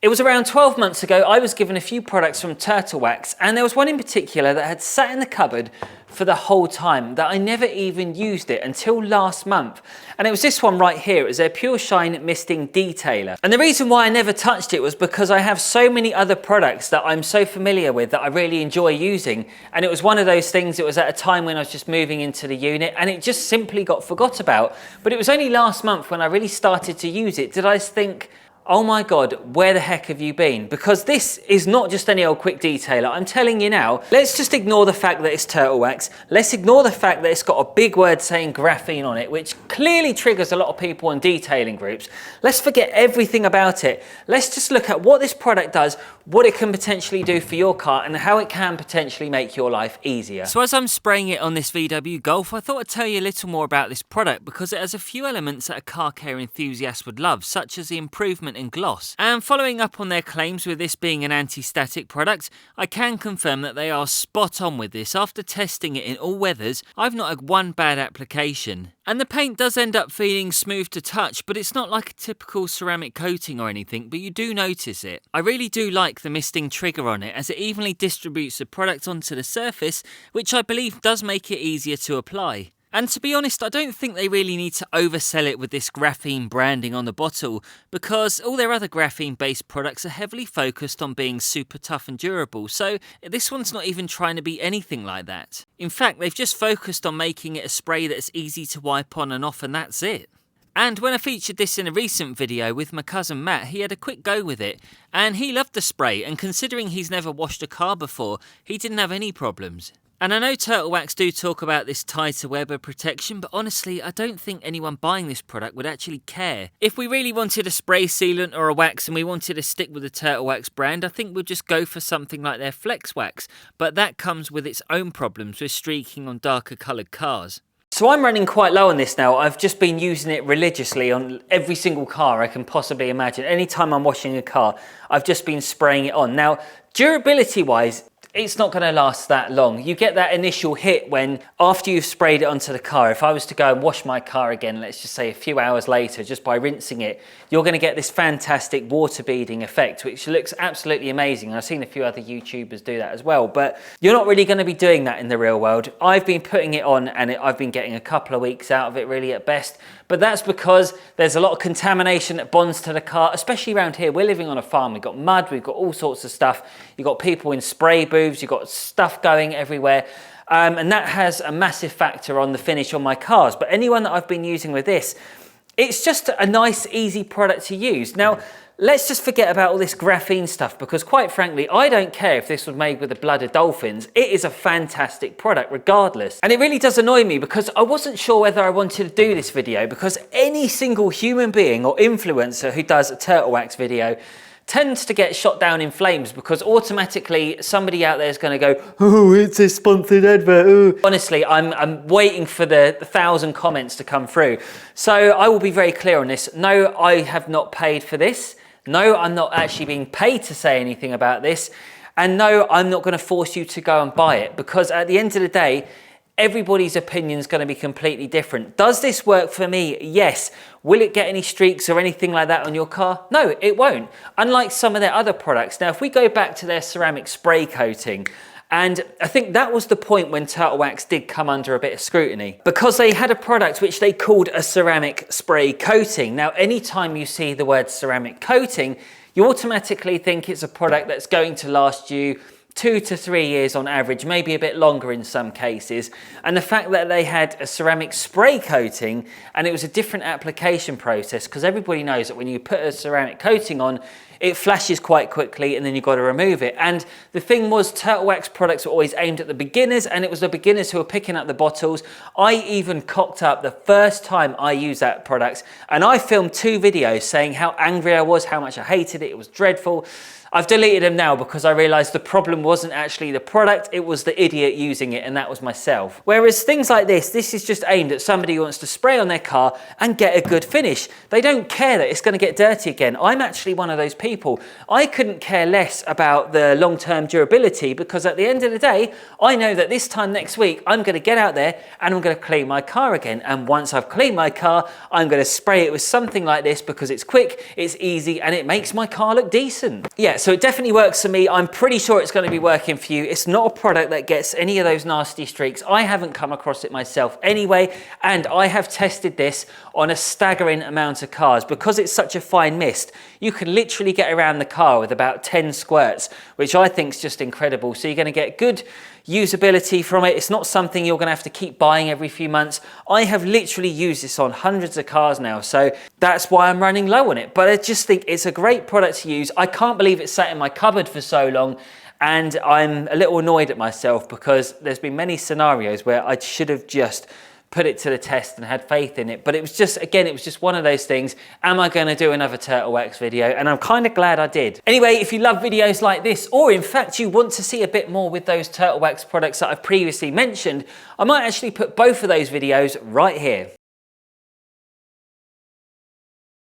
It was around 12 months ago, I was given a few products from Turtle Wax, and there was one in particular that had sat in the cupboard for the whole time that I never even used it until last month. And it was this one right here. It was their Pure Shine Misting Detailer. And the reason why I never touched it was because I have so many other products that I'm so familiar with that I really enjoy using. And it was one of those things, it was at a time when I was just moving into the unit and it just simply got forgot about. But it was only last month when I really started to use it, did I think, oh my God, where the heck have you been? Because this is not just any old quick detailer. I'm telling you now, let's just ignore the fact that it's Turtle Wax. Let's ignore the fact that it's got a big word saying graphene on it, which clearly triggers a lot of people in detailing groups. Let's forget everything about it. Let's just look at what this product does, what it can potentially do for your car, and how it can potentially make your life easier. So as I'm spraying it on this VW Golf, I thought I'd tell you a little more about this product because it has a few elements that a car care enthusiast would love, such as the improvement in gloss. And following up on their claims with this being an anti-static product, I can confirm that they are spot on with this. After testing it in all weathers, I've not had one bad application. And the paint does end up feeling smooth to touch, but it's not like a typical ceramic coating or anything, but you do notice it. I really do like the misting trigger on it as it evenly distributes the product onto the surface, which I believe does make it easier to apply. And to be honest, I don't think they really need to oversell it with this graphene branding on the bottle because all their other graphene-based products are heavily focused on being super tough and durable, so this one's not even trying to be anything like that. In fact, they've just focused on making it a spray that's easy to wipe on and off, and that's it. And when I featured this in a recent video with my cousin Matt, he had a quick go with it, and he loved the spray, and considering he's never washed a car before, he didn't have any problems. And I know Turtle Wax do talk about this tighter web of protection, but honestly, I don't think anyone buying this product would actually care. If we really wanted a spray sealant or a wax and we wanted to stick with the Turtle Wax brand, I think we'd just go for something like their Flex Wax, but that comes with its own problems with streaking on darker coloured cars. So I'm running quite low on this now. I've just been using it religiously on every single car I can possibly imagine. Anytime I'm washing a car, I've just been spraying it on. Now, durability-wise, it's not going to last that long. You get that initial hit when, after you've sprayed it onto the car, if I was to go and wash my car again, let's just say a few hours later, just by rinsing it, you're going to get this fantastic water beading effect, which looks absolutely amazing. I've seen a few other YouTubers do that as well, but you're not really going to be doing that in the real world. I've been putting it on and I've been getting a couple of weeks out of it really at best, but that's because there's a lot of contamination that bonds to the car, especially around here. We're living on a farm. We've got mud, we've got all sorts of stuff. You've got people in spray booths, you've got stuff going everywhere. And that has a massive factor on the finish on my cars. But anyone that I've been using with this, it's just a nice, easy product to use. Now, let's just forget about all this graphene stuff because quite frankly, I don't care if this was made with the blood of dolphins. It is a fantastic product regardless. And it really does annoy me because I wasn't sure whether I wanted to do this video because any single human being or influencer who does a Turtle Wax video tends to get shot down in flames because automatically somebody out there is going to go, oh, it's a sponsored advert. Ooh. Honestly, I'm waiting for the 1,000 comments to come through. So I will be very clear on this. No, I have not paid for this. No, I'm not actually being paid to say anything about this. And no, I'm not going to force you to go and buy it because at the end of the day, everybody's opinion is going to be completely different. Does this work for me? Yes. Will it get any streaks or anything like that on your car? No, it won't. Unlike some of their other products. Now, if we go back to their ceramic spray coating, and I think that was the point when Turtle Wax did come under a bit of scrutiny because they had a product which they called a ceramic spray coating. Now, anytime you see the word ceramic coating, you automatically think it's a product that's going to last you 2 to 3 years on average, maybe a bit longer in some cases. And the fact that they had a ceramic spray coating and it was a different application process because everybody knows that when you put a ceramic coating on, it flashes quite quickly and then you've got to remove it. And the thing was, Turtle Wax products were always aimed at the beginners and it was the beginners who were picking up the bottles. I even cocked up the first time I used that product and I filmed 2 videos saying how angry I was, how much I hated it, it was dreadful. I've deleted them now because I realised the problem wasn't actually the product, it was the idiot using it, and that was myself. Whereas things like this is just aimed at somebody who wants to spray on their car and get a good finish. They don't care that it's going to get dirty again. I'm actually one of those people. I couldn't care less about the long-term durability, because at the end of the day, I know that this time next week, I'm going to get out there and I'm going to clean my car again. And once I've cleaned my car, I'm going to spray it with something like this because it's quick, it's easy, and it makes my car look decent. Yeah, so it definitely works for me. I'm pretty sure it's going to be working for you. It's not a product that gets any of those nasty streaks. I haven't come across it myself anyway, and I have tested this on a staggering amount of cars. Because it's such a fine mist, you can literally get around the car with about 10 squirts, which I think is just incredible. So you're going to get good usability from it. It's not something you're going to have to keep buying every few months. I have literally used this on hundreds of cars now, so that's why I'm running low on it. But I just think it's a great product to use. I can't believe it sat in my cupboard for so long, and I'm a little annoyed at myself because there's been many scenarios where I should have just put it to the test and had faith in it. But it was just, again, it was just one of those things. Am I going to do another turtle wax video? And I'm kind of glad I did. Anyway, if you love videos like this, or in fact you want to see a bit more with those turtle wax products that I've previously mentioned, I might actually put both of those videos right here.